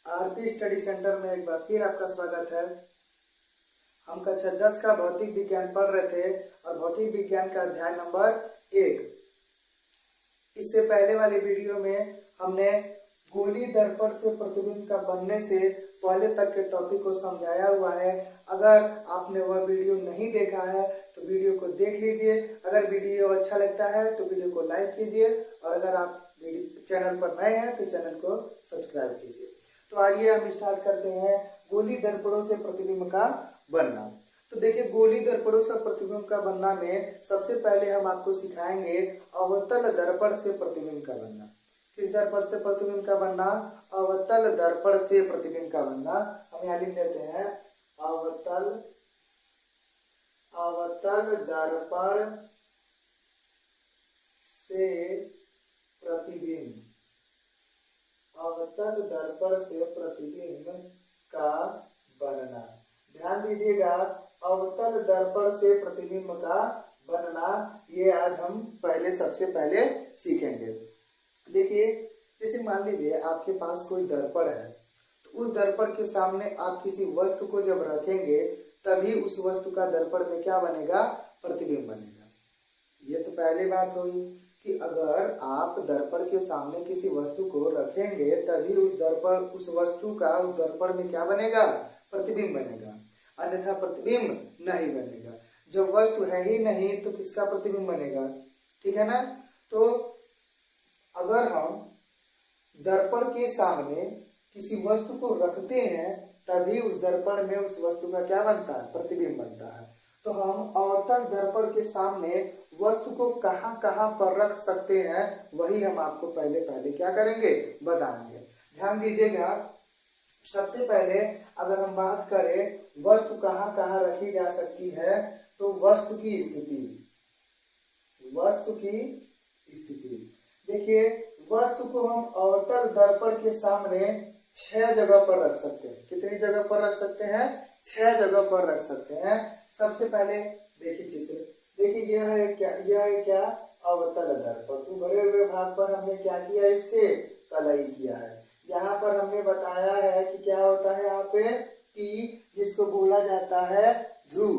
RP study centre में एक बार फिर आपका स्वागत है। हम कक्षा 10 का भौतिक विज्ञान पढ़ रहे थे और भौतिक विज्ञान का अध्याय नंबर 1। इससे पहले वाली वीडियो में हमने गोली दर्पण से प्रतिबिंब का बनने से पहले तक के टॉपिक को समझाया हुआ है। अगर आपने वह वीडियो नहीं देखा है तो वीडियो को देख लीजिए। अगर वीडियो अच्छा लगता है तो वीडियो को लाइक कीजिए और अगर आप चैनल पर नए हैं तो चैनल को सब्सक्राइब कीजिए। तो आइए हम स्टार्ट करते हैं गोली दर्पणों से प्रतिबिंब का बनना। तो देखिए, गोली दर्पणों से प्रतिबिंब का बनना में सबसे पहले हम आपको सिखाएंगे अवतल दर्पण से प्रतिबिंब का बनना। किस दर्पण से प्रतिबिंब का बनना? अवतल दर्पण से प्रतिबिंब का बनना। हम यहाँ लिख देते हैं अवतल दर्पण से प्रतिबिंब। अवतल दर्पण से प्रतिबिंब का बनना। ध्यान दीजिएगा, अवतल दर्पण से प्रतिबिंब का बनना ये आज हम सबसे पहले सीखेंगे। देखिए, जैसे मान लीजिए आपके पास कोई दर्पण है, तो उस दर्पण के सामने आप किसी वस्तु को जब रखेंगे तभी उस वस्तु का दर्पण में क्या बनेगा? प्रतिबिंब बनेगा। ये तो पहली बात हुई कि अगर आप दर्पण के सामने किसी वस्तु को रखेंगे तभी उस वस्तु का उस दर्पण में क्या बनेगा? प्रतिबिंब बनेगा, अन्यथा प्रतिबिंब नहीं बनेगा। जब वस्तु है ही नहीं तो किसका प्रतिबिंब बनेगा? ठीक है ना। तो अगर हम दर्पण के सामने किसी वस्तु को रखते हैं तभी उस दर्पण में उस वस्तु का क्या बनता है? प्रतिबिंब बनता है। तो हम अवतल दर्पण के सामने वस्तु को कहाँ कहाँ पर रख सकते हैं वही हम आपको पहले क्या करेंगे? बताएंगे। ध्यान दीजिएगा, सबसे पहले अगर हम बात करें वस्तु कहाँ कहाँ रखी जा सकती है तो वस्तु की स्थिति देखिए, वस्तु को हम अवतल दर्पण के सामने 6 जगह पर रख सकते हैं। कितनी जगह पर रख सकते हैं? 6 जगह पर रख सकते हैं। सबसे पहले देखिए चित्र, देखिए यह है क्या? अवतल दर्पण। तो भरे हुए भाग पर हमने क्या किया? इसके कलई किया है। यहाँ पर हमने बताया है कि क्या होता है यहाँ पे? P, जिसको बोला जाता है ध्रुव।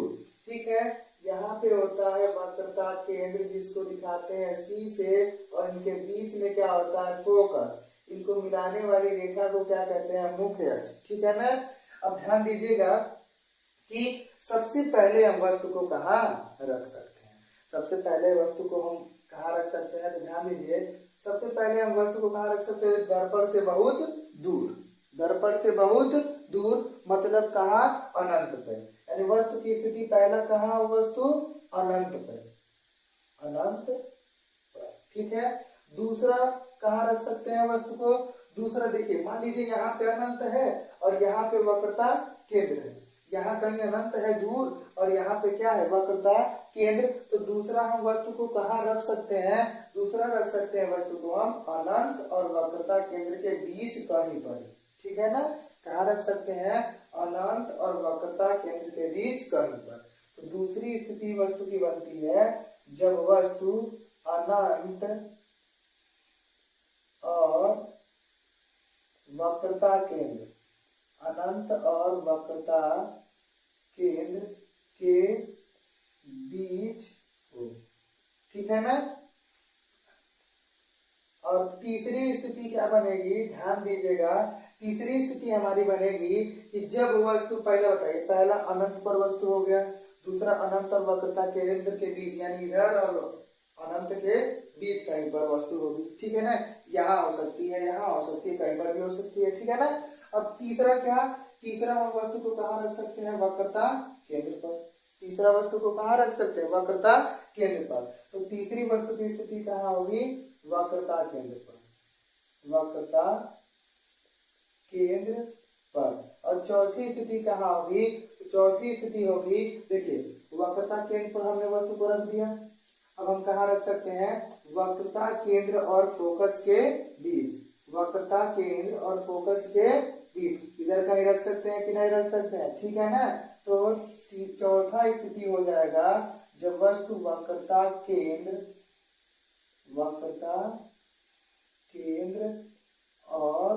ठीक है। यहाँ पे होता है वक्रता केंद्र, जिसको दिखाते हैं C से, और इनके बीच में क्या होता है? फोकस। इनको मिलाने वाली रेखा को क्या कहते हैं? मुख्य अक्ष। ठीक है ना। अब ध्यान दीजिएगा कि सबसे पहले हम वस्तु को कहाँ रख सकते हैं। सबसे पहले वस्तु को हम कहाँ रख सकते हैं? तो ध्यान दीजिए, सबसे पहले हम वस्तु को कहाँ रख सकते हैं? दर्पण से बहुत दूर। दर्पण से बहुत दूर मतलब कहाँ? अनंत पे। यानी वस्तु की स्थिति पहला कहाँ? वस्तु अनंत पे, अनंत पर। ठीक है। दूसरा कहाँ रख सकते हैं वस्तु को? दूसरा देखिए, मान लीजिए यहाँ पे अनंत है और यहाँ पे वक्रता केंद्र है। यहाँ कहीं अनंत है दूर और यहाँ पे क्या है? वक्रता केंद्र। तो दूसरा हम वस्तु को कहाँ रख सकते हैं? दूसरा रख सकते हैं वस्तु को हम अनंत और वक्रता केंद्र के बीच कहीं पर। ठीक है ना। कहाँ रख सकते हैं? अनंत और वक्रता केंद्र के बीच कहीं पर। तो दूसरी स्थिति वस्तु की बनती है जब वस्तु अनंत और वक्रता केंद्र, अनंत और वक्रता केंद्र के बीच हो। ठीक है ना। और तीसरी स्थिति क्या बनेगी? ध्यान दीजिएगा, तीसरी स्थिति हमारी बनेगी कि जब वस्तु, पहला बताइए, पहला अनंत पर वस्तु हो गया, दूसरा अनंत और वक्रता केंद्र के बीच यानी इधर और अनंत के बीच कहीं पर वस्तु होगी। ठीक है ना। यहाँ हो सकती है, यहाँ हो सकती है, कहीं पर भी हो सकती है। ठीक है ना। अब तीसरा क्या? तीसरा हम वस्तु को कहाँ रख सकते हैं? वक्रता केंद्र पर। तीसरा वस्तु को कहाँ रख सकते हैं? वक्रता केंद्र पर। तो तीसरी वस्तु की स्थिति कहाँ होगी? वक्रता केंद्र पर, वक्रता केंद्र पर। और चौथी स्थिति कहाँ होगी? तो चौथी स्थिति होगी, देखिए, वक्रता केंद्र पर हमने वस्तु को रख दिया। अब हम कहाँ रख सकते हैं? वक्रता केंद्र और फोकस के बीच, वक्रता केंद्र और फोकस के बीच इधर कहीं रख सकते हैं कि नहीं रख सकते हैं? ठीक है ना। तो चौथा स्थिति हो जाएगा जब वस्तु वक्रता केंद्र और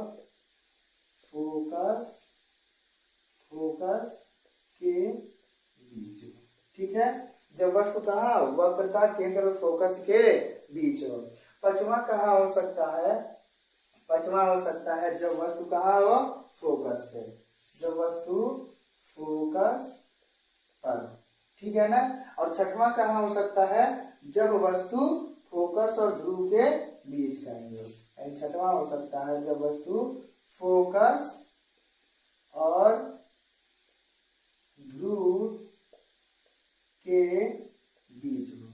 फोकस वस्तु कहाँ वक्रता केंद्र और फोकस के बीच हो। पांचवा कहाँ हो सकता है, पांचवा हो सकता है जब वस्तु कहाँ हो फोकस पे, जब वस्तु फोकस पर, ठीक है ना। और छठवां कहाँ हो सकता है जब वस्तु फोकस और ध्रुव के बीच कहीं हो, यानी छठवां हो सकता है जब वस्तु फोकस और ध्रुव के बीच हो,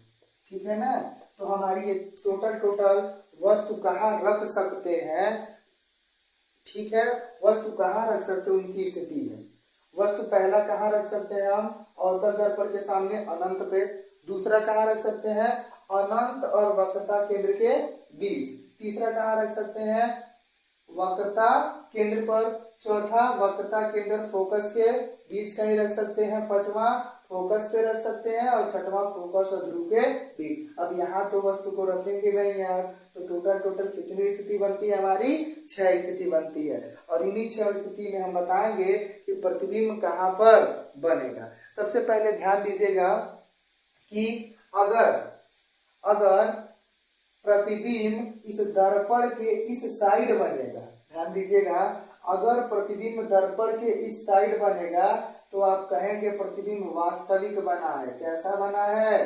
ठीक है ना। तो हमारी ये टोटल वस्तु कहाँ रख सकते हैं, ठीक है, वस्तु कहाँ रख सकते हैं उनकी स्थिति है। वस्तु पहला कहाँ रख सकते हैं हम अवतल दर्पण के सामने अनंत पे, दूसरा कहाँ रख सकते हैं अनंत और वक्रता केंद्र के बीच, तीसरा कहाँ रख सकते हैं वक्रता केंद्र पर, चौथा वक्रता केंद्र फोकस के बीच कहीं रख सकते हैं, पांचवा फोकस पे रख सकते हैं और छठवां फोकस और ध्रुव के बीच। अब यहाँ तो वस्तु को रखेंगे नहीं यार, तो टोटल कितनी स्थिति बनती है हमारी 6 स्थिति बनती है। और इन्हीं 6 स्थिति में हम बताएंगे कि प्रतिबिंब कहाँ पर बनेगा। सबसे पहले ध्यान दीजिएगा कि अगर प्रतिबिंब इस दर्पण के इस साइड बनेगा, ध्यान दीजिएगा, अगर प्रतिबिंब दर्पण के इस साइड बनेगा तो आप कहेंगे प्रतिबिंब वास्तविक बना है। कैसा बना है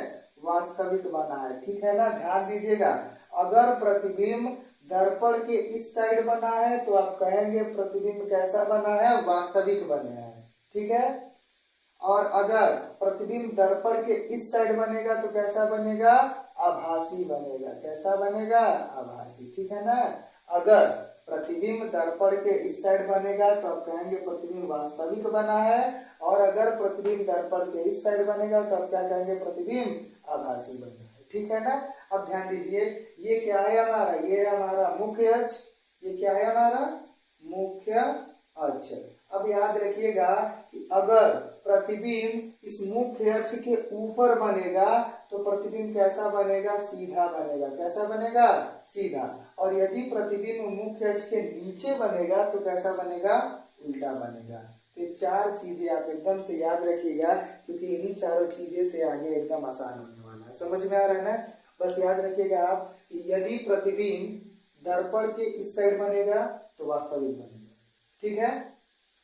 वास्तविक बना है, ठीक है ना। ध्यान दीजिएगा, अगर प्रतिबिंब दर्पण के इस साइड बना है तो आप कहेंगे प्रतिबिंब कैसा बना है वास्तविक बना है, ठीक है। और अगर प्रतिबिंब दर्पण के इस साइड बनेगा तो कैसा बनेगा आभासी बनेगा, कैसा बनेगा आभासी, ठीक है ना। अगर प्रतिबिंब दर्पण के इस साइड बनेगा तो आप कहेंगे प्रतिबिंब वास्तविक बना है, और अगर प्रतिबिंब दर्पण के इस साइड बनेगा तो आप क्या कहेंगे प्रतिबिंब आभासी बना है, ठीक है ना। अब ध्यान दीजिए, ये क्या है हमारा, ये है हमारा मुख्य अक्ष, ये क्या है हमारा मुख्य अक्ष। अब याद रखिएगा कि अगर प्रतिबिंब इस मुख्य अक्ष के ऊपर बनेगा तो प्रतिबिंब कैसा बनेगा सीधा बनेगा, कैसा बनेगा सीधा। और यदि प्रतिबिंब मुख्य अक्ष के नीचे बनेगा तो कैसा बनेगा उल्टा बनेगा। तो ये 4 चीजें आप एकदम से याद रखिएगा, क्योंकि इन्हीं चारों चीजें से आगे एकदम आसान होने वाला है। समझ में आ रहा है ना। बस याद रखिएगा आप कि यदि प्रतिबिंब दर्पण के इस साइड बनेगा तो वास्तविक बनेगा, ठीक है।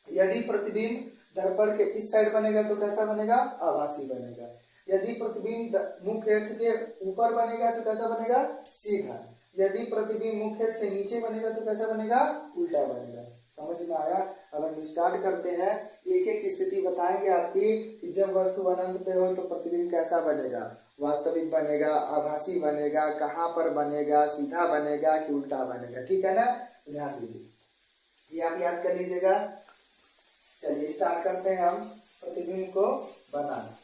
यदि प्रतिबिंब दर्पण के इस साइड बनेगा तो कैसा बनेगा आभासी बनेगा। यदि प्रतिबिंब मुख्य अक्ष के ऊपर बनेगा तो कैसा बनेगा सीधा। यदि प्रतिबिंब मुख्य अक्ष के नीचे बनेगा तो कैसा बनेगा उल्टा बनेगा। समझ में आया। अब हम स्टार्ट करते हैं, एक एक स्थिति बताएंगे आपकी कि जब वस्तु अनंत पे हो तो प्रतिबिंब कैसा बनेगा, वास्तविक बनेगा, आभासी बनेगा, कहाँ पर बनेगा, सीधा बनेगा कि उल्टा बनेगा, ठीक है ना। ध्यान दीजिए, ये आप याद कर लीजिएगा। चलिए स्टार्ट करते हैं हम प्रतिबिंब को बनाना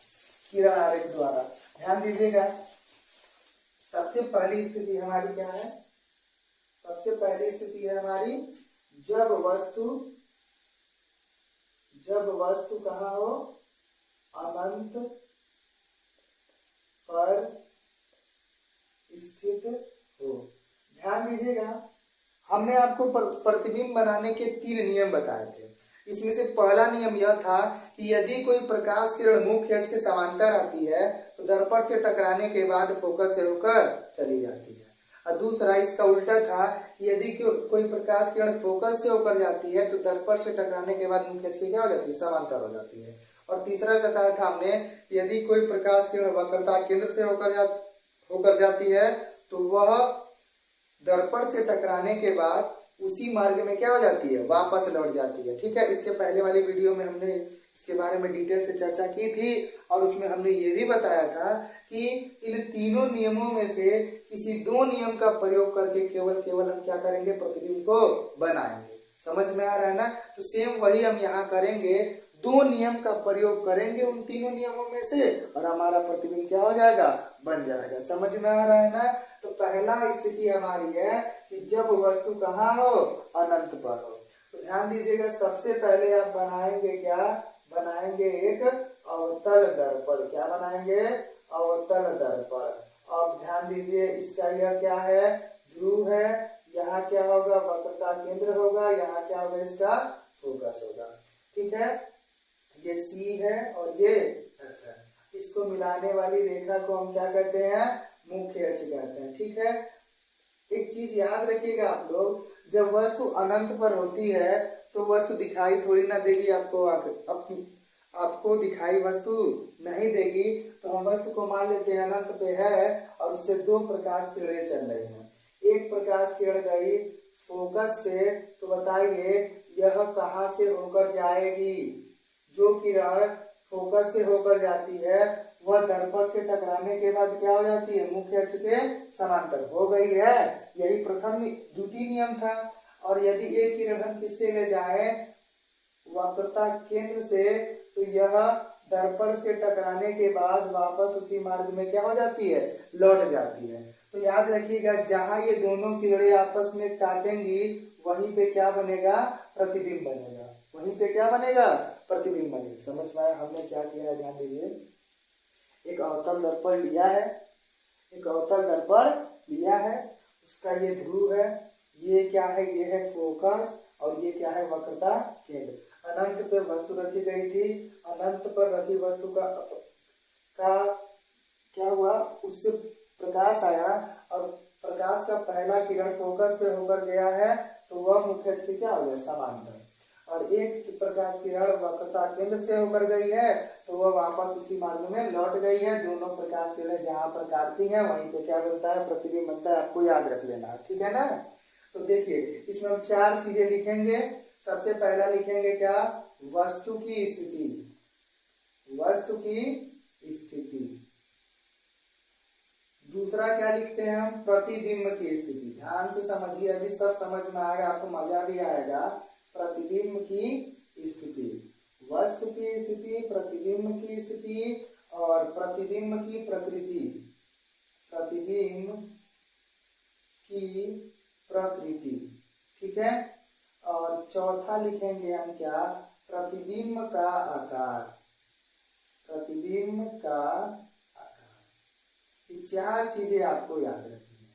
किरण आरेख द्वारा। ध्यान दीजिएगा, सबसे पहली स्थिति हमारी क्या है, सबसे पहली स्थिति है हमारी जब वस्तु कहाँ हो अनंत पर स्थित हो। ध्यान दीजिएगा, हमने आपको प्रतिबिंब बनाने के 3 नियम बताए थे। इसमें से पहला नियम यह था कि यदि कोई प्रकाश किरण मुख्य अक्ष के समांतर आती है तो दर्पण से टकराने के बाद फोकस से होकर चली जाती है। और दूसरा इसका उल्टा था कि यदि कोई प्रकाश किरण फोकस से होकर जाती है तो दर्पण से टकराने के बाद मुख्य अक्ष की क्या हो जाती है समांतर हो जाती है। और तीसरा बताया था हमने यदि कोई प्रकाश किरण वक्रता केंद्र से होकर जाती है तो वह दर्पण से टकराने के बाद उसी मार्ग में क्या हो जाती है वापस लौट जाती है, ठीक है। इसके पहले वाली वीडियो में हमने इसके बारे में डिटेल से चर्चा की थी और उसमें हमने ये भी बताया था कि इन तीनों नियमों में से किसी 2 नियम का प्रयोग करके केवल हम क्या करेंगे प्रतिबिंब को बनाएंगे। समझ में आ रहा है ना। तो सेम वही हम यहाँ करेंगे, 2 नियम का प्रयोग करेंगे उन तीनों नियमों में से और हमारा प्रतिबिंब क्या हो जाएगा बन जाएगा। समझ में आ रहा है ना। तो पहला स्थिति हमारी है कि जब वस्तु कहाँ हो अनंत पर हो। तो ध्यान दीजिएगा, सबसे पहले आप बनाएंगे क्या, बनाएंगे एक अवतल दर्पण। क्या बनाएंगे अवतल दर्पण। अब ध्यान दीजिए, इसका यह क्या है ध्रुव है, यहाँ क्या होगा वक्रता केंद्र होगा, यहाँ क्या होगा इसका फोकस होगा, ठीक है। ये C है और ये F है। इसको मिलाने वाली रेखा को हम क्या कहते हैं, मुख्य अक्ष कहते हैं। ठीक है, एक चीज याद रखिएगा आप लोग, जब वस्तु अनंत पर होती है तो वस्तु दिखाई थोड़ी ना देगी आपको, अपनी आपको दिखाई वस्तु नहीं देगी। तो हम वस्तु को मान लेते हैं अनंत पे है और उससे दो प्रकाश किरणें चल रही हैं। एक प्रकाश किरण गई फोकस से, तो बताइए यह कहाँ से होकर जाएगी। जो किरण फोकस से होकर जाती है वह दर्पण से टकराने के बाद क्या हो जाती है, मुख्य अक्ष के समांतर हो गई है। यही प्रथम द्वितीय नियम था। और यदि एक किरण हम किससे ले जाए, वक्रता केंद्र से, तो यह दर्पण से टकराने के बाद वापस उसी मार्ग में क्या हो जाती है, लौट जाती है। तो याद रखिएगा जहां ये दोनों किरणें आपस में काटेंगी वहीं पे क्या बनेगा, प्रतिबिंब बनेगा। वहीं पे क्या बनेगा, प्रतिबिंब बनेगा। समझ में आया हमने क्या किया है, ध्यान दीजिए। एक अवतल दर्पण लिया है, एक अवतल दर्पण लिया है, उसका ये ध्रुव है, ये क्या है, ये है फोकस, और ये क्या है, वक्रता केंद्र। अनंत पे वस्तु रखी गई थी, अनंत पर रखी वस्तु का क्या हुआ, उससे प्रकाश आया और प्रकाश का पहला किरण फोकस से होकर गया है तो वह मुख्य अक्ष क्या हो गया, समांतर। और एक प्रकाश किरण वक्रता केंद्र से होकर गई है तो वह वापस उसी मार्ग में लौट गई है। दोनों प्रकाश किरण जहां पर काटती हैं वहीं पे क्या बनता है, प्रतिबिंब बनता है। आपको याद रख लेना, ठीक है ना। तो देखिए इसमें हम चार चीजें लिखेंगे। सबसे पहला लिखेंगे क्या, वस्तु की स्थिति, वस्तु की स्थिति। दूसरा क्या लिखते हैं हम, प्रतिबिंब की स्थिति। ध्यान से समझिए, अभी सब समझ में आएगा, आपको मजा भी आएगा। प्रतिबिंब की स्थिति, वस्तु की स्थिति, प्रतिबिंब की स्थिति और प्रतिबिंब की प्रकृति, प्रतिबिंब की प्रकृति, ठीक है। और चौथा लिखेंगे हम क्या, प्रतिबिंब का आकार, प्रतिबिंब का आकार। ये चार चीजें आपको याद रखनी है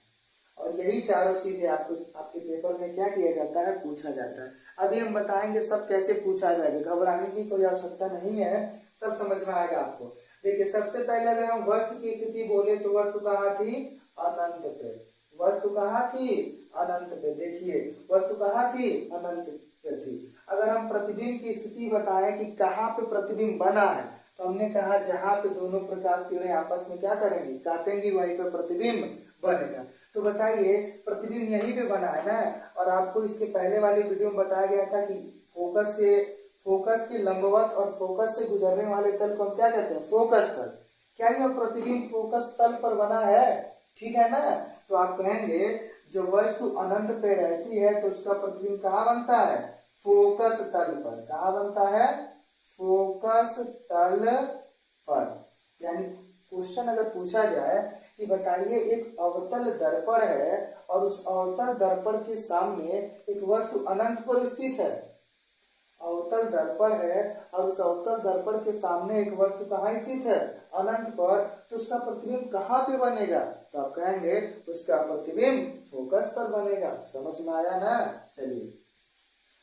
और यही चारों चीजें आपको आपके पेपर में क्या किया जाता है, पूछा जाता है। अभी हम बताएंगे सब कैसे पूछा जाएगा, घबराने की कोई आवश्यकता नहीं है, सब समझ में आएगा आपको। देखिए सबसे पहले अगर हम वस्तु की स्थिति बोले तो वस्तु कहाँ थी, अनंत पे। वस्तु कहाँ थी, अनंत पे। देखिए वस्तु कहाँ थी, अनंत पे थी। अगर हम प्रतिबिंब की स्थिति बताएं कि कहाँ पे प्रतिबिंब बना है, तो हमने कहा जहां पे दोनों प्रकाश किरणें आपस में क्या करेंगी, काटेंगी, वहीं पे प्रतिबिंब बनेगा। तो बताइए प्रतिबिंब यहीं पे बना है ना। और आपको इसके पहले वाली वीडियो में बताया गया था कि फोकस के लंबवत और फोकस से गुजरने वाले तल को हम क्या कहते हैं, फोकस तल। क्या यह प्रतिबिंब फोकस तल पर बना है, ठीक है ना। तो आप कहेंगे जो वस्तु अनंत पे रहती है तो उसका प्रतिबिंब कहाँ बनता है, फोकस तल पर। कहाँ बनता है, फोकस तल पर। यानी क्वेश्चन अगर पूछा जाए कि बताइए एक अवतल दर्पण है और उस अवतल दर्पण के सामने एक वस्तु अनंत पर स्थित है, अवतल दर्पण है और उस अवतल दर्पण के सामने एक वस्तु कहाँ स्थित है, अनंत पर, तो उसका प्रतिबिंब कहाँ पे बनेगा, तो आप कहेंगे उसका प्रतिबिंब फोकस पर बनेगा। समझ में आया ना। चलिए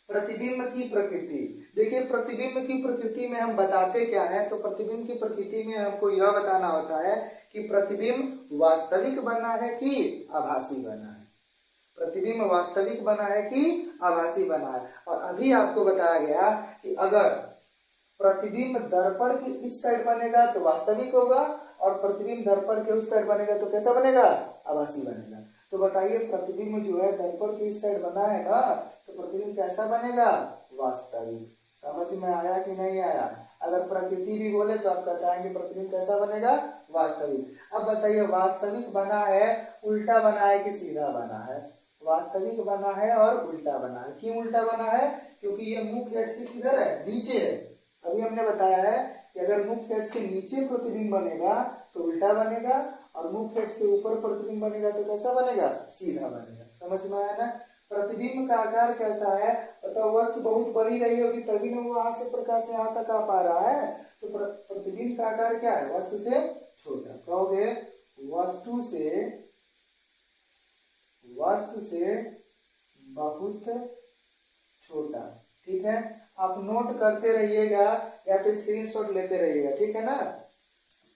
प्रतिबिंब की प्रकृति। देखिए प्रतिबिंब की प्रकृति में हम बताते क्या है, तो प्रतिबिंब की प्रकृति में हमको यह बताना होता है कि प्रतिबिंब वास्तविक बना है कि आभासी बना है, प्रतिबिंब वास्तविक बना है कि आभासी बना है। और अभी आपको बताया गया कि अगर प्रतिबिंब दर्पण के इस साइड बनेगा तो वास्तविक होगा और प्रतिबिंब दर्पण के उस साइड बनेगा तो कैसा बनेगा, आभासी बनेगा। तो बताइए प्रतिबिंब जो है दर्पण के इस साइड बना है ना, तो प्रतिबिंब कैसा बनेगा, वास्तविक। समझ में आया कि नहीं आया। अगर प्रकृति भी बोले तो आप बताएंगे प्रतिबिंब कैसा बनेगा, वास्तविक। अब बताइए वास्तविक बना है, उल्टा बना है कि सीधा बना है, वास्तविक बना है और उल्टा बना है। क्यों उल्टा बना है, क्योंकि ये मुख्य अक्ष किधर है, नीचे है। अभी हमने बताया है कि अगर मुख्य अक्ष के नीचे प्रतिबिंब बनेगा तो उल्टा बनेगा और मुख्य अक्ष के ऊपर प्रतिबिंब बनेगा तो कैसा बनेगा, सीधा बनेगा। समझ में आया ना। प्रतिबिंब का आकार कैसा है, मतलब वस्तु बहुत बड़ी रही होगी तभी ना वो वहां से प्रकाश यहाँ तक आ पा रहा है। तो प्रतिबिंब का आकार क्या है, वस्तु से छोटा। कहोगे वस्तु से बहुत छोटा, ठीक है। आप नोट करते रहिएगा या तो स्क्रीनशॉट लेते रहिएगा, ठीक है ना।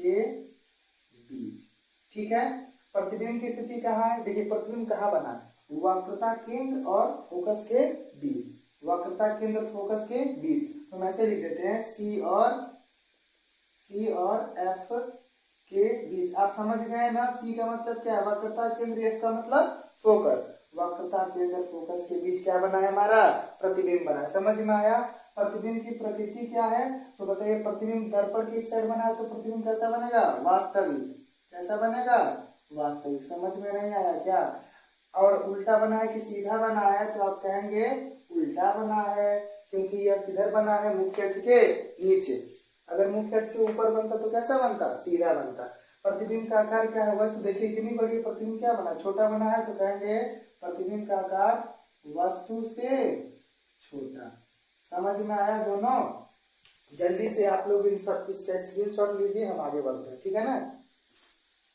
के बीच। ठीक है, प्रतिबिंब की स्थिति कहाँ है? देखिए प्रतिबिंब कहाँ बना है? वक्रता केंद्र और फोकस के बीच, वक्रता केंद्र और फोकस के बीच। तो हम ऐसे लिख देते हैं सी और एफ के बीच। आप समझ गए ना, सी का मतलब क्या है? वक्रता केंद्र, एफ का मतलब फोकस। वक्रता केंद्र फोकस के बीच क्या बना है? हमारा प्रतिबिंब बना है। समझ में आया? प्रतिबिंब की प्रकृति क्या है? तो बताइए, प्रतिबिंब दर्पण की इस साइड बना है तो प्रतिबिंब कैसा बनेगा? वास्तविक। कैसा बनेगा? वास्तविक। समझ में नहीं आया क्या? और उल्टा बना है कि सीधा बना है? तो आप कहेंगे उल्टा बना है, क्योंकि यह किधर बना है? मुख्य अक्ष के नीचे। अगर मुख्य अक्ष के ऊपर बनता तो कैसा बनता? सीधा बनता। प्रतिबिंब का आकार क्या है? वस्तु देखिए इतनी बड़ी, प्रतिबिंब क्या बना? छोटा बना है, तो कहेंगे प्रतिबिंब का आकार वस्तु से छोटा। समझ में आया दोनों? जल्दी से आप लोग इन सब इसका स्क्रीनशॉट लीजिए, हम आगे बढ़ते हैं। ठीक है ना,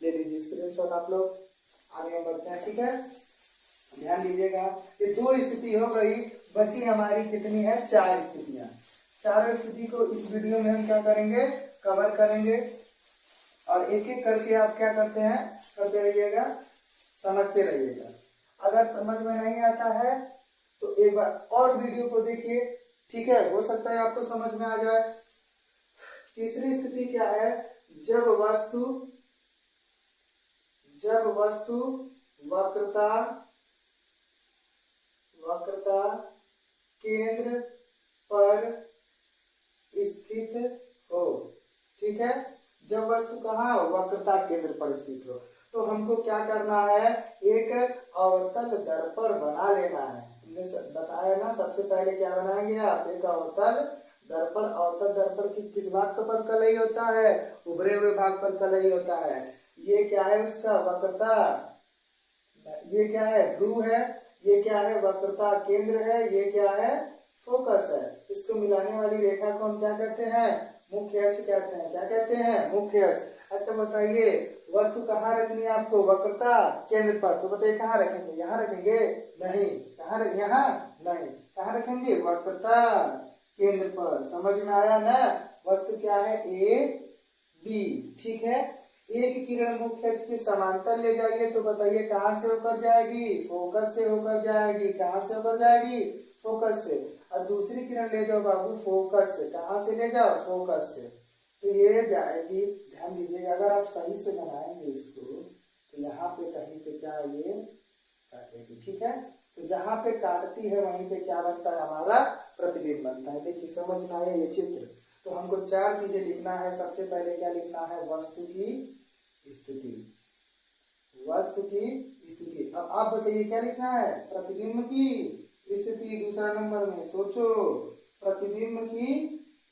ले लीजिए स्क्रीनशॉट आप लोग, आगे बढ़ते हैं। ठीक है, ध्यान दीजिएगा। ये दो स्थिति हो गई, बची हमारी कितनी है? 4 स्थितियां। चारों स्थिति को इस वीडियो में हम क्या करेंगे? कवर करेंगे, और एक एक करके आप क्या करते हैं? करते रहिएगा, समझते रहिएगा। अगर समझ में नहीं आता है तो एक बार और वीडियो को देखिए। ठीक है, हो सकता है आपको समझ में आ जाए। तीसरी स्थिति क्या है? जब वस्तु वक्रता केंद्र पर स्थित हो। ठीक है, जब वस्तु कहाँ हो? वक्रता केंद्र पर स्थित हो। तो हमको क्या करना है? एक अवतल दर्पण बना लेना है। हमने बताया ना, सबसे पहले क्या बनाएंगे आप? एक अवतल दर्पण। अवतल दर्पण की किस भाग पर कलई होता है? उभरे हुए भाग पर कलई होता है। ये क्या है? उसका वक्रता। ये क्या है? ध्रुव है। ये क्या है? वक्रता केंद्र है। ये क्या है? फोकस है। इसको मिलाने वाली रेखा को हम क्या कहते हैं? मुख्य अक्ष कहते हैं। क्या कहते हैं? मुख्य अक्ष। अच्छा बताइए, वस्तु कहाँ रखनी है आपको? वक्रता केंद्र पर। तो बताइए कहाँ रखेंगे? यहाँ रखेंगे? नहीं। कहाँ रखेंगे? यहाँ नहीं। कहाँ रखेंगे? वक्रता केंद्र पर। समझ में आया ना? वस्तु क्या है? A B. ठीक है, एक किरण मुख्य अक्ष के समांतर ले जाइए, तो बताइए कहाँ से होकर जाएगी? फोकस से होकर जाएगी। कहाँ से होकर जाएगी? फोकस से। और दूसरी किरण ले जाओ बाबू फोकस से। कहाँ से ले जाओ? फोकस से। तो ये जाएगी, ध्यान दीजिएगा, अगर आप सही से बनाएंगे इसको तो यहाँ पे कहीं पे क्या ये काटेगी। ठीक है, तो जहाँ पे काटती है वहीं पे क्या बनता है? हमारा प्रतिबिंब बनता है। देखिए समझ में आया ये चित्र? तो हमको 4 चीजें लिखना है। सबसे पहले क्या लिखना है? वस्तु की स्थिति। वस्तु की स्थिति। अब आप बताइए क्या लिखना है? प्रतिबिंब की स्थिति। दूसरा नंबर में सोचो, प्रतिबिंब की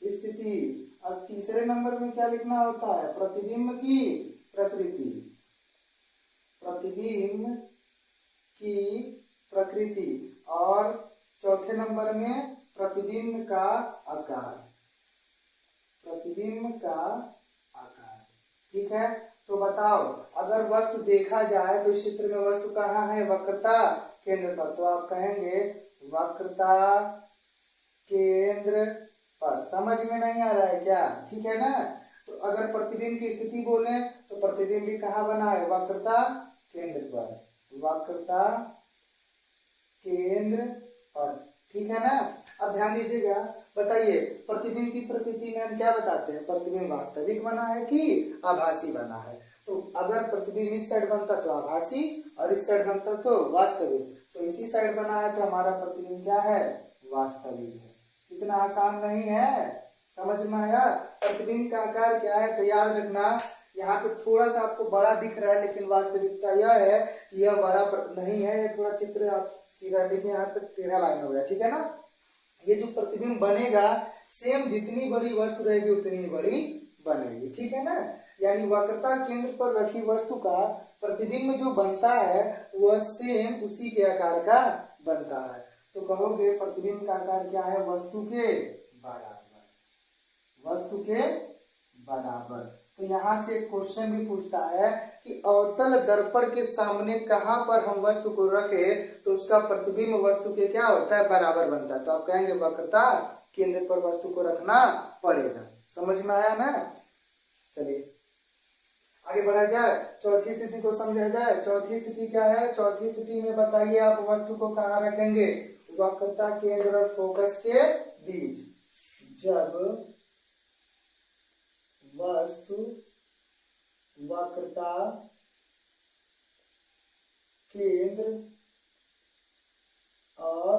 स्थिति। और तीसरे नंबर में क्या लिखना होता है? प्रतिबिंब की प्रकृति। प्रतिबिंब की प्रकृति। और चौथे नंबर में प्रतिबिंब का आकार। प्रतिबिंब का आकार। ठीक है, तो बताओ, अगर वस्तु देखा जाए तो इस चित्र में वस्तु कहाँ है? वक्रता केंद्र पर। तो आप कहेंगे वक्रता केंद्र पर। समझ में नहीं आ रहा है क्या? ठीक है ना? तो अगर प्रतिबिंब की स्थिति बोले तो प्रतिबिंब भी कहाँ बना है? वक्रता केंद्र पर। वक्रता केंद्र पर। ठीक है ना? अब ध्यान दीजिएगा, बताइए प्रतिबिंब की प्रकृति में हम क्या बताते हैं? प्रतिबिंब वास्तविक बना है कि आभासी बना है? तो अगर प्रतिबिंब इस साइड बनता तो आभासी, और इस साइड बनता तो वास्तविक। तो इसी साइड बना है तो हमारा प्रतिबिंब क्या है? वास्तविक है। इतना आसान नहीं है, समझ में आया? प्रतिबिंब का आकार क्या है? तो याद रखना, यहाँ पे थोड़ा सा आपको बड़ा दिख रहा है, लेकिन वास्तविकता यह है कि यह बड़ा नहीं है। ये थोड़ा चित्र आप सीधा देखिए, यहाँ पे टेढ़ा लाइन हो गया। ठीक है ना? ये जो प्रतिबिंब बनेगा सेम जितनी बड़ी वस्तु रहेगी उतनी बड़ी बनेगी। ठीक है ना? यानी वक्रता केंद्र पर रखी वस्तु का प्रतिबिंब जो बनता है वह सेम उसी के आकार का बनता है। तो कहोगे प्रतिबिंब का आकार क्या है? वस्तु के बराबर। वस्तु के बराबर। तो यहाँ से क्वेश्चन भी पूछता है कि अवतल दर्पण के सामने कहाँ पर हम वस्तु को रखे तो उसका प्रतिबिंब वस्तु के क्या होता है? बराबर बनता है। तो आप कहेंगे वक्रता केंद्र पर वस्तु को रखना पड़ेगा। समझ में आया ना? चलिए आगे बढ़ा जाए, चौथी स्थिति को समझा जाए। चौथी स्थिति क्या है? चौथी स्थिति में बताइए आप वस्तु को कहाँ रखेंगे? वक्रता केंद्र और फोकस के बीच। जब वस्तु वक्रता केंद्र और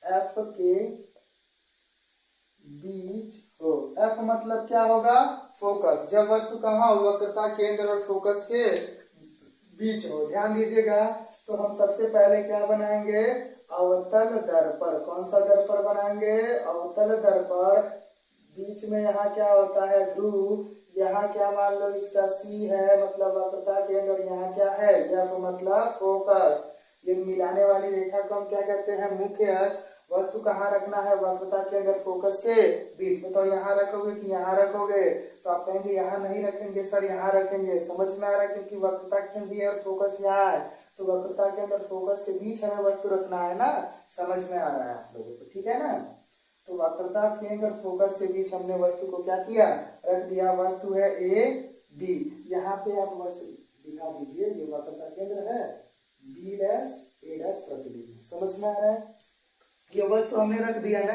एफ के बीच हो। एफ मतलब क्या होगा? फोकस। जब वस्तु कहाँ हो? वक्रता केंद्र और फोकस के बीच हो। ध्यान दीजिएगा, तो हम सबसे पहले क्या बनाएंगे? अवतल दर्पण। कौन सा दर्पण बनाएंगे? अवतल दर्पण। बीच में यहाँ क्या होता है? ध्रुव। यहाँ क्या मान लो इसका सी है, मतलब वक्रता केंद्र, और यहाँ क्या है? एफ मतलब फोकस। ये मिलाने वाली रेखा को हम क्या कहते हैं? मुख्य अक्ष। वस्तु कहाँ रखना है? वक्रता केंद्र फोकस के बीच में। तो यहाँ रखोगे कि यहाँ रखोगे? तो आप कहेंगे यहाँ नहीं रखेंगे सर, यहाँ रखेंगे। समझ में आ रहा है? क्योंकि वक्रता केंद्र और फोकस यहाँ है, तो वक्रता केंद्र फोकस के बीच हमें वस्तु रखना है ना। समझ में आ रहा है आप लोगों को? ठीक है ना। तो वक्रता केंद्र फोकस के बीच हमने वस्तु को क्या किया? रख दिया। वस्तु है ए बी। यहाँ पे आप वस्तु दिखा दीजिए, ये वक्रता केंद्र है, बी डैश ए डैश प्रतिबिंब। समझ में आ रहा है? ये वस्तु हमने रख दिया ना।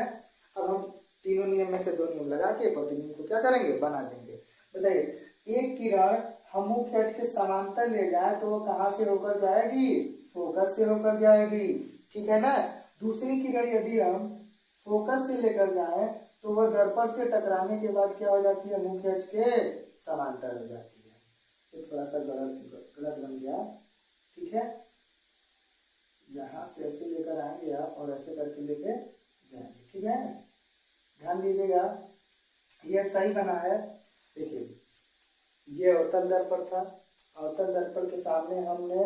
अब हम तीनों नियम में से दो नियम लगा के प्रतिबिंब को क्या करेंगे? बना देंगे। बताइए, एक किरण हम मुख्य अक्ष के समांतर ले जाए तो वो कहाँ से होकर जाएगी? फोकस से होकर जाएगी। ठीक है ना। दूसरी किरण यदि हम फोकस से लेकर जाएं तो वह दर्पण से टकराने के बाद क्या हो जाती है? मुख्य अक्ष के समांतर हो जाती है। तो थोड़ा सा गलत बन गया। ठीक है, यहाँ से ऐसे लेकर आएंगे आप और ऐसे करके लेके जाएंगे। ठीक है, ध्यान दीजिएगा, ये सही बना है। देखिए, ये अवतल दर्पण था। अवतल दर्पण के सामने हमने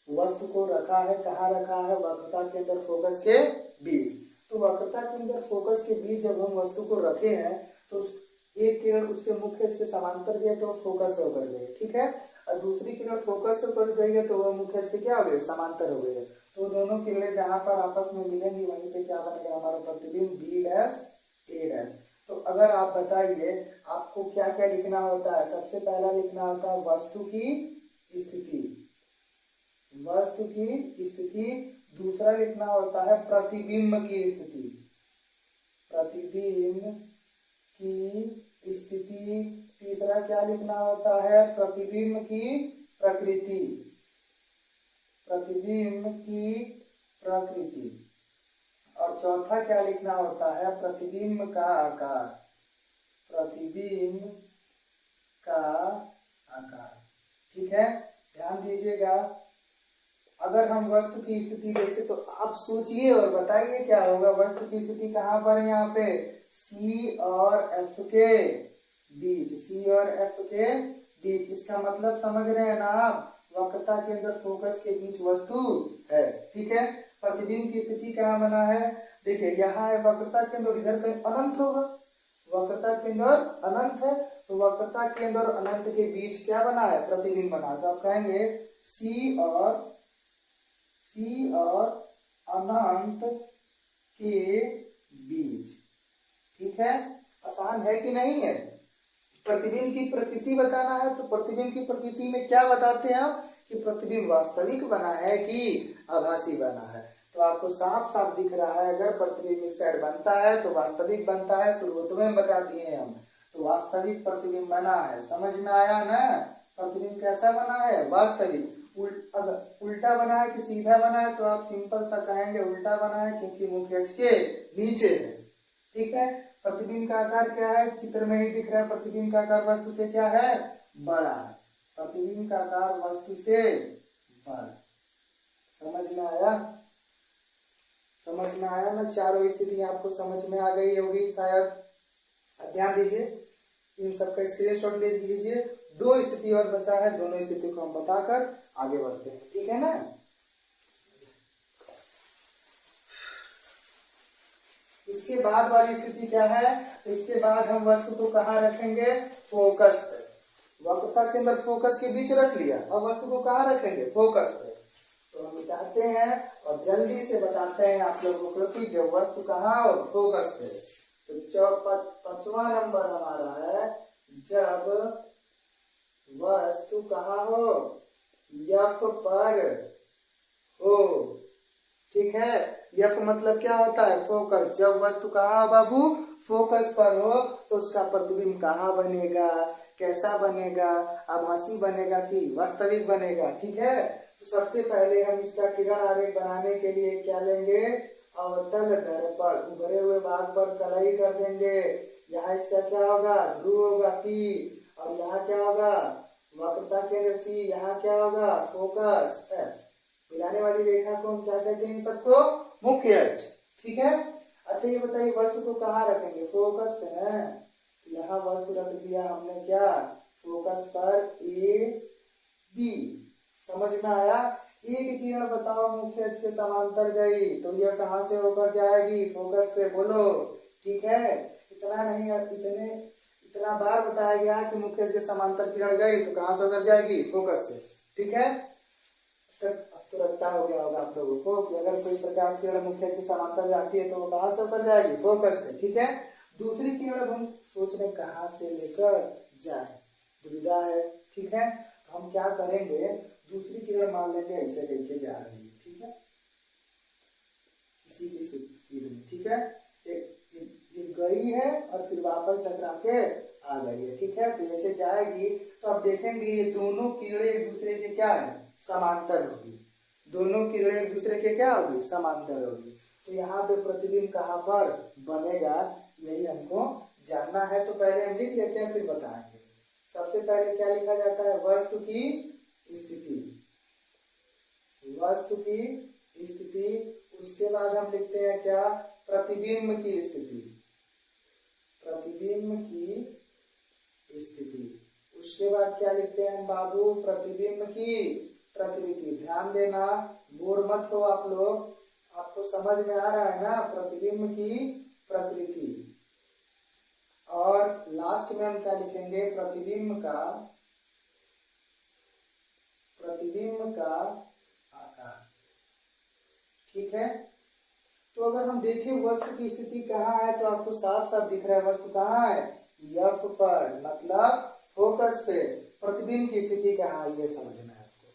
वस्तु को रखा है। कहाँ रखा है? वक्रता केंद्र फोकस के बीच। तो वक्रता केंद्र फोकस के बीच जब हम वस्तु को रखे हैं तो एक किरण उससे मुख्य अक्ष के समांतर गए तो फोकस से होकर गए। ठीक है, और दूसरी किरण फोकस से होकर गई है तो वह मुख्य अक्ष के क्या हो गए? समांतर हो गए। तो दोनों किरणें जहां पर आपस में मिलेंगी वहीं पे क्या बनेगा? हमारा प्रतिबिंब बी डैश ए डैश। तो अगर आप बताइए आपको क्या क्या लिखना होता है? सबसे पहला लिखना होता है वस्तु की स्थिति। वस्तु की स्थिति। दूसरा लिखना होता है प्रतिबिंब की स्थिति। प्रतिबिंब की स्थिति। तीसरा क्या लिखना होता है? प्रतिबिंब की प्रकृति। प्रतिबिंब की प्रकृति। और चौथा क्या लिखना होता है? प्रतिबिंब का आकार। प्रतिबिंब का आकार। ठीक है, ध्यान दीजिएगा। अगर हम वस्तु की स्थिति देखें तो आप सोचिए और बताइए क्या होगा? वस्तु की स्थिति कहाँ पर है? यहाँ पे सी और एफ के बीच। सी और एफ के बीच। इसका मतलब समझ रहे हैं ना आप? वक्रता केंद्र फोकस के बीच वस्तु है। ठीक है, प्रतिबिंब की स्थिति कहाँ बना है? देखिए, यहाँ है वक्रता केंद्र, इधर कहीं अनंत होगा। वक्रता केंद्र अनंत है, तो वक्रता केंद्र और अनंत के बीच क्या बना है? प्रतिबिंब बना। तो आप कहेंगे सी और अनंत के बीच। ठीक है, आसान है कि नहीं है? प्रतिबिंब की प्रकृति बताना है तो प्रतिबिंब की प्रकृति में क्या बताते हैं हम? कि प्रतिबिंब वास्तविक बना है कि आभासी बना है। तो आपको साफ साफ दिख रहा है, अगर प्रतिबिंब इस साइड बनता है तो वास्तविक बनता है। शुरुआत में बता दिए हम, तो वास्तविक प्रतिबिंब बना है। समझ में आया ना? प्रतिबिंब कैसा बना है? वास्तविक। अगर उल्टा बना है कि सीधा बना है तो आप सिंपल सा कहेंगे उल्टा बना है, क्योंकि मुख्य अक्ष के नीचे है। ठीक है, प्रतिबिंब का आकार क्या है? चित्र में ही दिख रहा है। प्रतिबिंब का आकार वस्तु से क्या है? बड़ा है। प्रतिबिंब का आकार वस्तु से बड़ा। समझ में आया? समझ में आया ना? चारों स्थिति आपको समझ में आ गई होगी शायद। ध्यान दीजिए, इन सबका स्क्रीनशॉट ले लीजिए। दो स्थिति और बचा है, दोनों स्थिति को हम बताकर आगे बढ़ते हैं। ठीक है ना? इसके बाद वाली स्थिति क्या है? तो इसके बाद हम वस्तु को कहाँ रखेंगे? फोकस पे। वक्रता केंद्र फोकस के बीच रख लिया, अब वस्तु को कहाँ रखेंगे? फोकस पे। तो हम बताते हैं और जल्दी से बताते हैं आप लोगों को कि जब वस्तु कहाँ हो? फोकस पे। तो 5वां नंबर हमारा है, जब वस्तु कहाँ हो, यफ पर हो। ठीक है, यफ मतलब क्या होता है, फोकस। जब वस्तु कहाँ हो बाबू, फोकस पर हो, तो उसका प्रतिबिंब कहाँ बनेगा, कैसा बनेगा, आभासी बनेगा कि वास्तविक बनेगा। ठीक है, तो सबसे पहले हम इसका किरण आरेख बनाने के लिए क्या लेंगे, अवतल दर्पण, उभरे हुए भाग पर कलई कर देंगे। यहाँ इसका क्या होगा, ध्रुव होगा P, और यहाँ क्या होगा, वक्रता केंद्र C, यहाँ क्या होगा, फोकस F। मिलाने वाली रेखा को हम क्या कहते हैं, इन सबको मुख्य अक्ष। ठीक है, अच्छा ये बताइए वस्तु को कहाँ रखेंगे, फोकस पे है, तो यहाँ वस्तु रख दिया हमने क्या, फोकस पर A B। समझ में आया, एक किरण बताओ मुख्य अक्ष के समांतर गई तो यह कहाँ से होकर जाएगी, फोकस पे, बोलो। ठीक है, इतना नहीं, इतना बार बताया गया कि मुख्य अक्ष के समांतर किरण गई तो कहाँ से होकर जाएगी, फोकस से। ठीक है, अब तो रट्टा हो गया होगा आप लोगों को कि अगर कोई प्रकाश किरण मुख्य अक्ष के समांतर जाती है तो वो कहाँ से होकर जाएगी, फोकस से। ठीक है, दूसरी किरण हम सोच रहे कहाँ से लेकर जाए, दुविधा है। ठीक है, तो हम क्या करेंगे, दूसरी किरण मान लेंगे ऐसे लेके जा रही है। ठीक है, इसी की सीध में। ठीक है, ये गई है और फिर वापस टकरा के आ गई है। ठीक है, तो ऐसे जाएगी तो अब देखेंगे ये दोनों किरणें एक दूसरे के क्या है, समांतर होगी। दोनों किरणें एक दूसरे के क्या होगी, समांतर होगी। तो यहाँ पे प्रतिबिंब कहाँ पर बनेगा, यही हमको जानना है। तो पहले हम लिख लेते हैं, फिर बताएंगे। सबसे पहले क्या लिखा जाता है, वस्तु की स्थिति, वस्तु की स्थिति। उसके बाद हम लिखते हैं क्या, प्रतिबिंब की स्थिति, प्रतिबिंब की स्थिति। उसके बाद क्या लिखते हैं हम बाबू, प्रतिबिंब की प्रकृति। ध्यान देना, बोर मत हो आप लोग, आपको समझ में आ रहा है ना, प्रतिबिंब की प्रकृति। और लास्ट में हम क्या लिखेंगे, प्रतिबिंब का आकार। ठीक है, तो अगर हम देखें वस्तु की स्थिति कहाँ है, तो आपको साफ साफ दिख रहा है वस्तु कहाँ है, यफ पर, मतलब फोकस पे। प्रतिबिंब की स्थिति कहाँ है, ये समझना है आपको।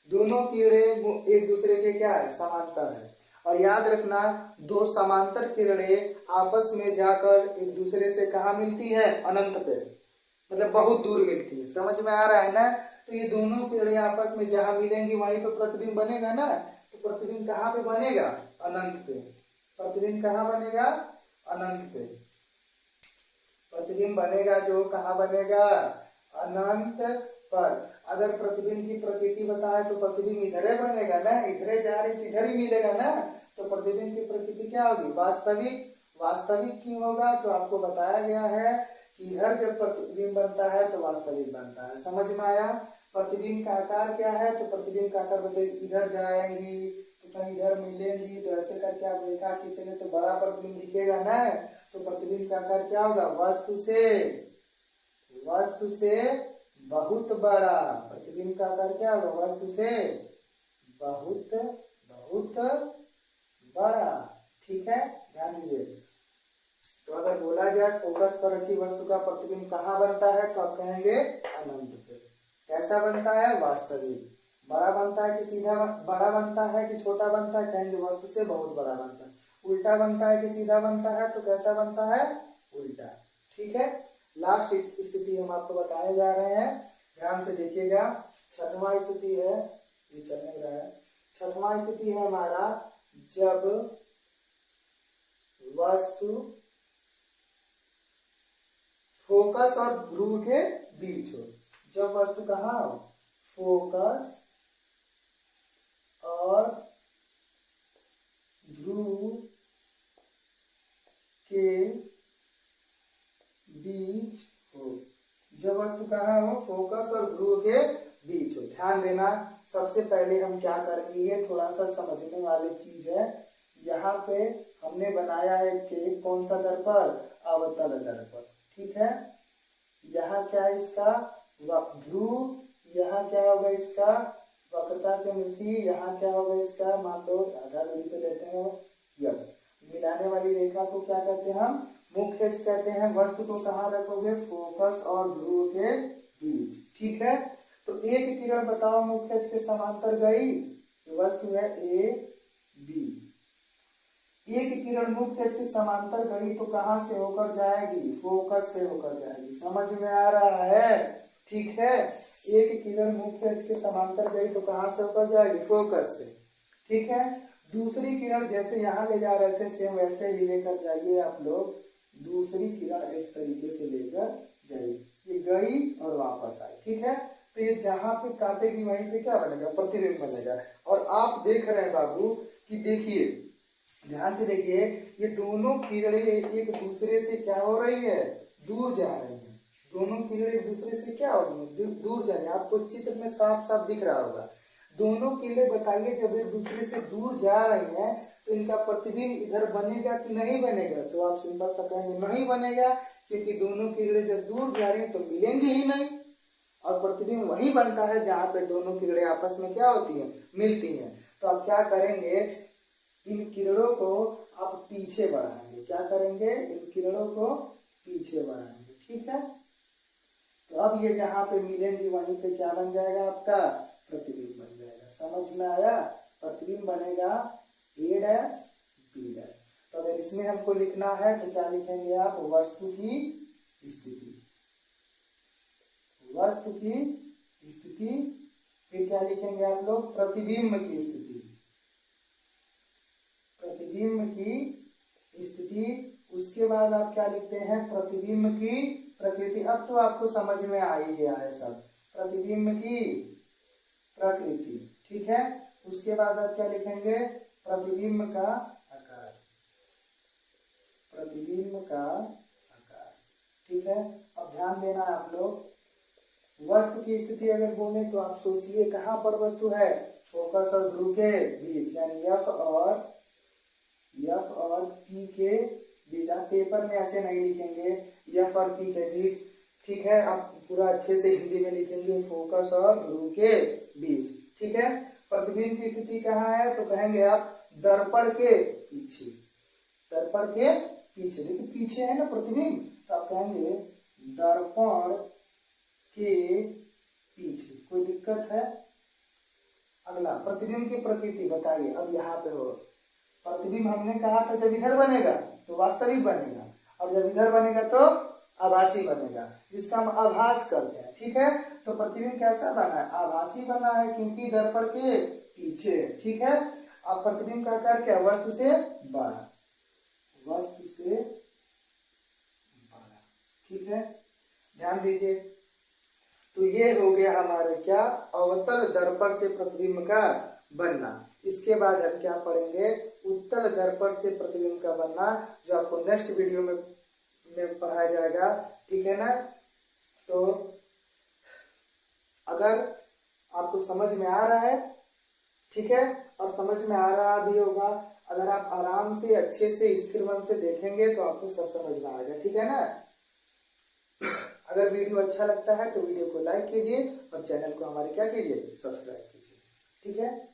दोनों किरणें एक दूसरे के क्या है, समांतर है। और याद रखना, दो समांतर किरणें आपस में जाकर एक दूसरे से कहाँ मिलती है, अनंत पे, मतलब बहुत दूर मिलती है। समझ में आ रहा है ना, तो ये दोनों किरणें आपस में जहां मिलेंगी वहीं पे प्रतिबिंब बनेगा ना। तो प्रतिबिंब कहाँ पे बनेगा, अनंत पे। प्रतिबिंब कहाँ बनेगा, अनंत पे। प्रतिबिंब बनेगा जो कहाँ बनेगा, अनंत पर। अगर प्रतिबिंब की प्रकृति बताए तो प्रतिबिंब इधर बनेगा ना, इधर जा रही इधर ही मिलेगा ना। तो प्रतिबिंब की प्रकृति क्या होगी, वास्तविक। वास्तविक क्यों होगा, तो आपको बताया गया है कि इधर जब प्रतिबिंब बनता है तो वास्तविक बनता है। समझ में आया। प्रतिबिंब का आकार क्या है, तो प्रतिबिंब का आकार बताइए, इधर जाएंगी तो कहीं इधर मिलेंगी, तो ऐसे करके आप रेखा खींचेंगे तो बड़ा प्रतिबिंब दिखेगा ना। तो प्रतिबिंब का आकार क्या होगा, वस्तु से बहुत बड़ा। प्रतिबिंब का आकार क्या होगा, वस्तु से बहुत बड़ा। ठीक है, ध्यान दीजिए। तो अगर बोला जाए फोकस पर रखी वस्तु का प्रतिबिंब कहाँ बनता है, तो आप कहेंगे अनंत पे। कैसा बनता है, वास्तविक। बड़ा बनता है कि सीधा, बड़ा बनता है कि छोटा बनता है, कहेंगे वस्तु से बहुत बड़ा बनता है। उल्टा बनता है कि सीधा बनता है, तो कैसा बनता है, उल्टा। ठीक है, लास्ट स्थिति हम आपको बताने जा रहे हैं, ध्यान से देखिएगा। छठवां स्थिति है, ये चल नहीं रहा है। छठवां स्थिति है हमारा, जब वस्तु फोकस और ध्रुव के बीच हो। जब वस्तु कहाँ हो, फोकस और ध्रुव के बीच हो। जब वस्तु कहाँ हो, फोकस और ध्रुव के बीच हो। ध्यान देना, सबसे पहले हम क्या करेंगे, ये थोड़ा सा समझने वाली चीज है। यहाँ पे हमने बनाया है कि कौन सा दर्पण, अवतल दर्पण। ठीक है, यहाँ क्या है इसका ध्रुव, यहाँ क्या होगा इसका वक्रता केंद्र C, यहाँ क्या होगा इसका, मान लो आधा दूरी पे लेते हैं यफ। मिलाने वाली रेखा को क्या कहते हैं हम, मुख्य अक्ष कहते हैं। वस्तु को कहाँ रखोगे, फोकस और ध्रुव के बीच। ठीक है। तो एक किरण बताओ मुख्य अक्ष के समांतर गई, वस्तु है ए बी। एक किरण मुख्य अक्ष के समांतर गई तो कहां से होकर जाएगी, फोकस से होकर जाएगी। समझ में आ रहा है, ठीक है। एक किरण मुख्य अक्ष के समांतर गई तो कहां से होकर जाएगी, फोकस से, ठीक है। दूसरी किरण जैसे यहाँ ले जा रहे थे सेम वैसे ही लेकर जाइए आप लोग। दूसरी किरण इस तरीके से लेकर जाइए, ये गई और वापस आई, ठीक है। तो ये जहां पे काटेगी वहीं पे क्या बनेगा, प्रतिबिंब बनेगा। और आप देख रहे हैं बाबू कि देखिए, ध्यान से देखिए, ये दोनों किरणें एक दूसरे से क्या हो रही है, दूर जा रही है। दोनों किरणें एक दूसरे से क्या हो रही है, दूर जा रही है। आपको चित्र में साफ साफ दिख रहा होगा। दोनों किरणें बताइए जब एक दूसरे से दूर जा रही हैं तो इनका प्रतिबिंब इधर बनेगा कि नहीं बनेगा, तो आप सिंपल सा कहेंगे नहीं बनेगा, क्योंकि दोनों किरणें जब दूर जा रही हैं तो मिलेंगी ही नहीं। और प्रतिबिंब वही बनता है जहां पे दोनों किरणें आपस में क्या होती हैं, मिलती हैं। तो आप क्या करेंगे, इन किरणों को आप पीछे बढ़ाएंगे। क्या करेंगे, इन किरणों को पीछे बढ़ाएंगे, ठीक है। तो अब ये जहां पे मिलेंगी वहीं पे क्या बन जाएगा, आपका प्रतिबिंब बन जाएगा। समझ में आया, प्रतिबिंब बनेगा ए डैश बी डैश। तो अगर इसमें हमको लिखना है तो क्या लिखेंगे आप, वस्तु की स्थिति, वस्तु की स्थिति। फिर क्या लिखेंगे आप लोग, प्रतिबिंब की स्थिति, प्रतिबिंब की स्थिति। उसके बाद आप क्या लिखते हैं, प्रतिबिंब की प्रकृति। अब तो आपको समझ में आ ही गया है सब, प्रतिबिंब की प्रकृति, ठीक है। उसके बाद आप क्या लिखेंगे, प्रतिबिंब का आकार, प्रतिबिंब का आकार, ठीक है। अब ध्यान देना आप लोग, वस्तु की स्थिति अगर बोले तो आप सोचिए कहां पर वस्तु है, फोकस और ध्रुव के बीच, यानी एफ और पी के बीच। आप पेपर में ऐसे नहीं लिखेंगे एफ और पी के बीच, ठीक है। आप पूरा अच्छे से हिंदी में लिखेंगे फोकस और ध्रुव के बीच, ठीक है। प्रतिबिंब की स्थिति कहाँ है, तो कहेंगे आप दर्पण के पीछे, दर्पण के पीछे। देखिए पीछे है ना प्रतिबिंब, तो आप कहेंगे दर्पण के पीछे। कोई दिक्कत है। अगला, प्रतिबिंब की प्रकृति बताइए। अब यहाँ पे हो, प्रतिबिंब हमने कहा था जब इधर बनेगा तो वास्तविक बनेगा, और जब इधर बनेगा तो आभासी बनेगा, जिसका हम आभास करते हैं, ठीक है। तो प्रतिबिंब कैसा बना है, आभासी बना है, क्योंकि दर्पण के पीछे, ठीक है। अब प्रतिबिंब का आकार क्या, वस्तु से बड़ा, वस्तु से बड़ा, ठीक है। ध्यान दीजिए, तो ये हो गया हमारे क्या, अवतल दर्पण से प्रतिबिंब का बनना। इसके बाद हम क्या पढ़ेंगे, उत्तल दर्पण से प्रतिबिंब का बनना, जो आपको नेक्स्ट वीडियो में पढ़ाया जाएगा, ठीक है ना। तो अगर आपको समझ में आ रहा है, ठीक है, और समझ में आ रहा भी होगा, अगर आप आराम से अच्छे से स्थिर मन से देखेंगे तो आपको सब समझ में आएगा, ठीक है ना। अगर वीडियो अच्छा लगता है तो वीडियो को लाइक कीजिए और चैनल को हमारे क्या कीजिए, सब्सक्राइब कीजिए, ठीक है।